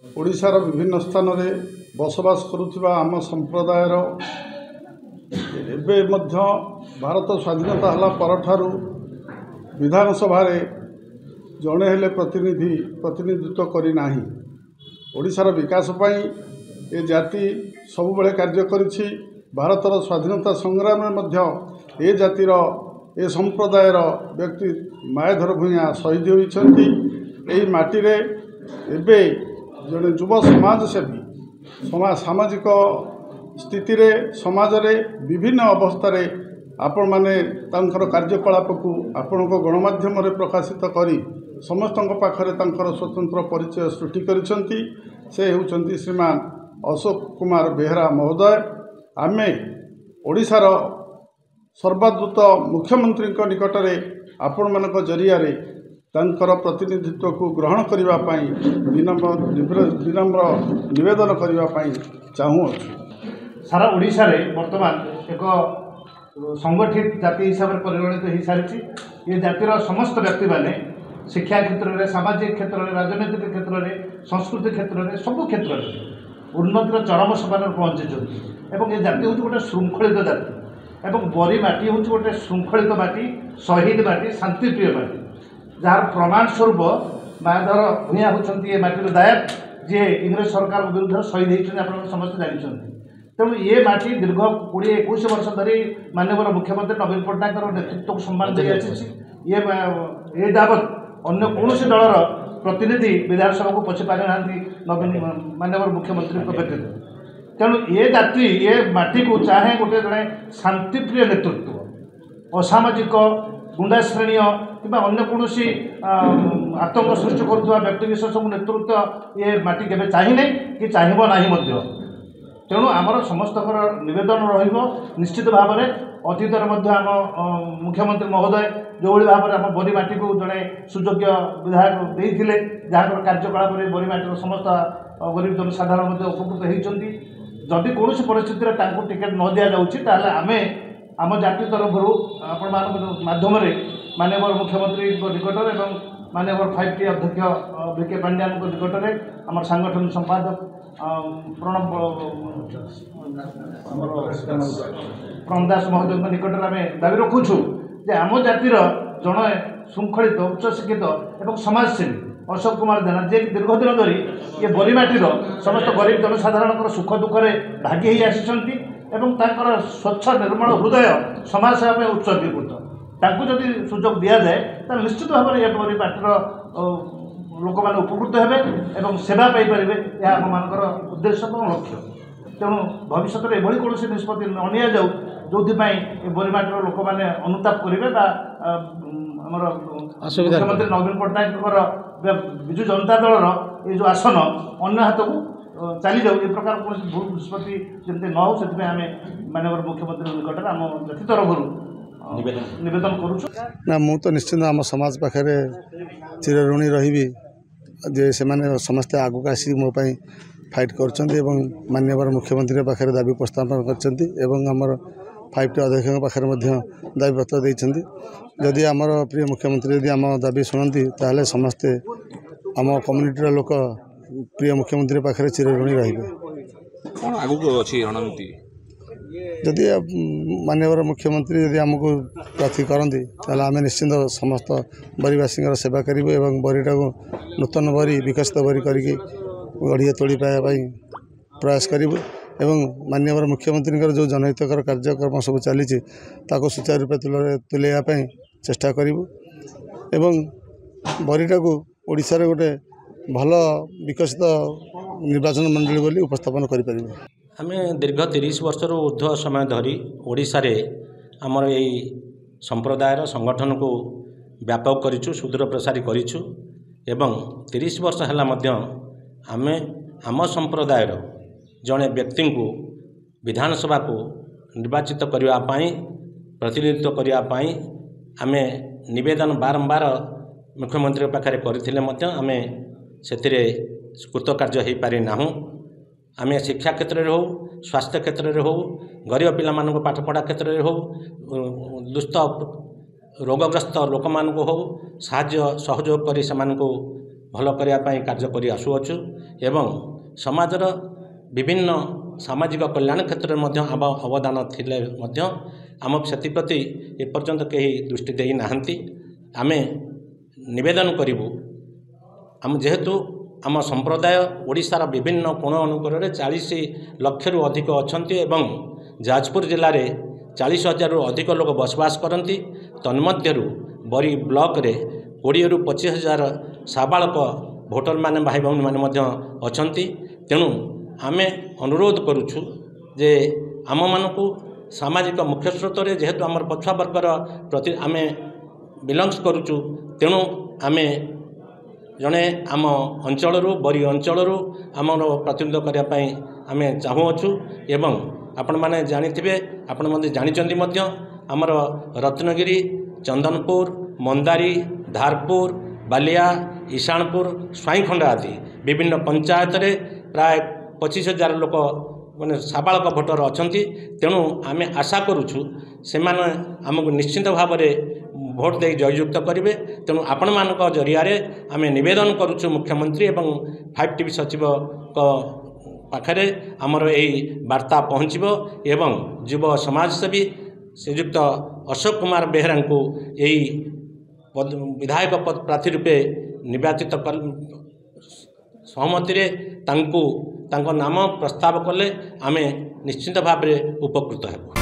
ओडिशार विभिन्न स्थान में बसवास करुवा आम संप्रदायर एवं भारत स्वाधीनता हला परठारु विधानसभा जड़े हेले प्रतिनिधित्व करना ओडिशार विकास पई ए जाति सबुबले कार्य करिछि। भारतर स्वाधीनता संग्राम में ए जातिर ए संप्रदायर व्यक्ति मायाधर भूया शहीद होइछन्ति। एही माटीरे एबे जड़े युव समाजसेवी सामाजिक स्थिति रे समाज रे विभिन्न अवस्था आपण माने तांकर कार्यकलाप को आपण गणमाध्यम रे प्रकाशित करी समस्त पाखरे तांकर स्वतंत्र परिचय सृष्टि करिसंती। से होउचंती श्रीमान अशोक कुमार बेहरा महोदय। आमे ओडिशार सर्वादूत मुख्यमंत्री निकट में आपण मानक जरिया रे तांकर प्रतिनिधित्व को ग्रहण करने विनम्र निवेदन करने चाहूँगी। सारा ओडिशा रे वर्तमान एक संगठित जाति हिसाब से परिगणित हो सारी ये जातिर समस्त व्यक्ति माने शिक्षा क्षेत्र में, सामाजिक क्षेत्र में, राजनैतिक क्षेत्र में, संस्कृति क्षेत्र में, सबु क्षेत्र में उन्नतिर चरम सोपान पहुँची। ये जाति हूँ गोटे श्रृंखलित जाति एवं बरी माटी हूँ गोटे श्रृंखलित माटी, शहीद माटी, शांतिप्रिय माटी, जार प्रमाण स्वरूप मायाधर भूया होती माटीर दायक जी इंग्रेज सरकार विरुद्ध शहीद होती आप समस्त जानते। तेणु ये माटी दीर्घ 20-21 वर्ष धरी माननीय मुख्यमंत्री नवीन पट्टनायक नेतृत्व को सम्मान दी ये दावत अन्य कौन दलर प्रतिनिधि विधानसभा को पछी पारि ना माननीय मुख्यमंत्री व्यतीत। तेणु ये जाति ये माटी को चाहे गोटे जड़े शांतिप्रिय नेतृत्व असामाजिक गुंडा श्रेणी कि अन्य कौन आतंक सृष्टि करुवा व्यक्तिविशेष नेतृत्व ये माटी केवे चाहिए कि चाहब ना। तेणु आमर समस्त नवेदन निश्चित भाव में अतीत आम मुख्यमंत्री महोदय जो भाव में आम बरी माटी को जड़े सुयोग्य विधायक देते जहाँ कार्यकलाप बरीमाटीर समस्त गरीब जनसाधारण उपकृत होती। जदि कौन परिस्थिति टिकेट न दि जाऊँगी आम आम जाति तरफ आपण माध्यम माननीय मुख्यमंत्री निकट एवं माननीय 5T अध्यक्ष VK पांड्यान निकट में आम सांगठन संपादक प्रणव दास महोदय निकट में आम दाबी रखुचु जे आम जातिर जड़े श्रृंखलित उच्च शिक्षित एवं समाजसेवी अशोक कुमार जेना जे दीर्घ दिन धरी ये बरीमाटीर समस्त गरीब जनसाधारण सुख दुखे भागी हो आसी स्वच्छ निर्मल हृदय समाज सेवा में उत्सर्गीकृत तांकु जदि सुजोग दि जाए तो निश्चित भाव में बरीमाटीर लोक मैंने उपकृत हेबे एवं सेवा पाइपर यह आम मान उद्देश्य और लक्ष्य। तेणु भविष्य में एभली कौन निष्पत्ति न नि जाऊ जो बरीमाटीर लोक मैंने अनुताप करेंगे मुख्यमंत्री नवीन पट्टनायक विजु जनता दलर ये जो आसन अन्य हाथ को चली जाऊ ए प्रकार कौन भूल निष्पत्ति जमी न हो से आम माननीय मुख्यमंत्री निकट में आम जाति तरफ निवेदन करूँ मु तो निश्चिंत आम समाज पाखे चिरऋणी रही जे से माने समस्ते आगक आसी मो फाइट कर माननीय मुख्यमंत्री पाखे दाबी उपस्थापन कर 5T अध्यक्ष पाखे दाबी पत्र देती। जदि आमर प्रिय मुख्यमंत्री यदि आम दाबी शुणती ताहले समस्ते आम कम्युनिटी लोक प्रिय मुख्यमंत्री पाखे चिरऋणी रणनीति जदि माननीय मुख्यमंत्री यदि आमको प्रार्थी करती ताहले आम निश्चिंत समस्त बरीवासी सेवा करूँ और बरीटा को नूतन बरी विकसित बरी करके गढ़िया तोड़ी पाइबा प्रयास करूँ एवं माननीय मुख्यमंत्री जो जनहितकर कार्यक्रम सब चली सुचारू रूप तुलैया चेष्टा करूँ एवं बरीटा को ओडिशा रे गोटे भल विकसित निर्वाचन मंडली बोली उपस्थापन करें। आम दीर्घ 30 वर्ष ऊर्ध्व समय धरी ओडिशा रे आमर यही संप्रदायर संगठन को व्यापक करिछु, सुदूर प्रसारी करिछु एवं 30 वर्ष है आमे आम संप्रदायर जड़े व्यक्ति को विधानसभा को निर्वाचित करने प्रतिनिधित्व करने आम निवेदन बारंबार मुख्यमंत्री पाखे करते आम से कृतकार्य हो पारि ना। आम शिक्षा क्षेत्र में हो, स्वास्थ्य क्षेत्र में हो, गरीब पिला पाठपढ़ा क्षेत्र में हो, दुष्ट रोगग्रस्त लोक मान हो साहाय्य सहयोग कर ଭଲ କରିବା ପାଇଁ କାର୍ଯ୍ୟ କରି ଆସୁଅଛୁ ଏବଂ ସମାଜର ବିଭିନ୍ନ ସାମାଜିକ କଲ୍ୟାଣ କ୍ଷେତ୍ରରେ ମଧ୍ୟ ଆମ ଅବଦାନ ଥିଲେ ମଧ୍ୟ ଆମ ସେଥିପ୍ରତି ଏପର୍ଯ୍ୟନ୍ତ କେହି ଦୃଷ୍ଟି ଦେଇନାହାନ୍ତି। ଆମେ ନିବେଦନ କରିବୁ ଆମ ଯେହେତୁ ଆମ ସମ୍ପ୍ରଦାୟ ଓଡ଼ିଶାର ବିଭିନ୍ନ କୋଣ ଅନୁକୋଣରେ 40 ଲକ୍ଷରୁ ଅଧିକ ଅଛନ୍ତି ଏବଂ ଯାଜପୁର ଜିଲ୍ଲାରେ 40,000ରୁ ଅଧିକ ଲୋକ ବସବାସ କରନ୍ତି। ତନ୍ମଧ୍ୟରୁ ବରୀ ବ୍ଲକରେ 20ରୁ 25,000 ସାବାଳକ ଭୋଟରମାନେ ଭାଇ ଭଉଣୀମାନେ ମଧ୍ୟ ଅଛନ୍ତି। ତେଣୁ ଆମେ ଅନୁରୋଧ କରୁଛୁ ଯେ ଆମମାନଙ୍କୁ ସାମାଜିକ ମୁଖ୍ୟ ସ୍ରୋତରେ ଯେହେତୁ ଆମର ପଛୁଆ ବର୍ଗର ପ୍ରତି ଆମେ ବିଲଙ୍ଗସ୍ କରୁଛୁ, ତେଣୁ ଆମେ ଜଣେ ଆମ ଅଞ୍ଚଳରୁ ବରୀ ଅଞ୍ଚଳରୁ ଆମର ପ୍ରତିନିଧିତ୍ୱ କରିବା ପାଇଁ ଆମେ ଚାହୁଁଅଛୁ। ଏବଂ ଆପଣମାନେ ଜାଣିଥିବେ, ଆପଣ ମଧ୍ୟ ଜାଣିଛନ୍ତି ମଧ୍ୟ ଆମର ରତ୍ନଗିରି, ଚନ୍ଦନପୁର, ମନ୍ଦାରୀ, ଧାରପୁର, ବାଲିଆ, ଇଶାଣପୁର, ସ୍ୱାଇଁଖଣ୍ଡା ଆଦି ବିଭିନ୍ନ ପଞ୍ଚାୟତରେ ପ୍ରାୟ 25,000 ଲୋକ ମାନେ ସାବାଳକ ଭୋଟର ଅଛନ୍ତି। ତେଣୁ ଆମେ ଆଶା କରୁଛୁ ସେମାନେ ଆମକୁ ନିଶ୍ଚିନ୍ତ ଭାବରେ ଭୋଟ ଦେଇ ଜୟଯୁକ୍ତ କରିବେ। ତେଣୁ ଆପଣମାନଙ୍କ ଜରିଆରେ ଆମେ ନିବେଦନ କରୁଛୁ ମୁଖ୍ୟମନ୍ତ୍ରୀ ଏବଂ 5TV ସଚିବଙ୍କ ପାଖରେ ଆମର ଏହି ବାର୍ତ୍ତା ପହଞ୍ଚିବ ଏବଂ ଯୁବ ସମାଜସେବୀ ଶ୍ରୀଯୁକ୍ତ ଅଶୋକ କୁମାର ବେହେରାଙ୍କୁ ଏହି ବିଧାୟକ ପ୍ରାର୍ଥୀ ରୂପେ ନିର୍ବାଚିତ ସହମତିରେ ତାଙ୍କ ନାମ ପ୍ରସ୍ତାବ କଲେ ଆମେ ନିଶ୍ଚିନ୍ତ ଭାବରେ ଉପକୃତ ହେବୁ।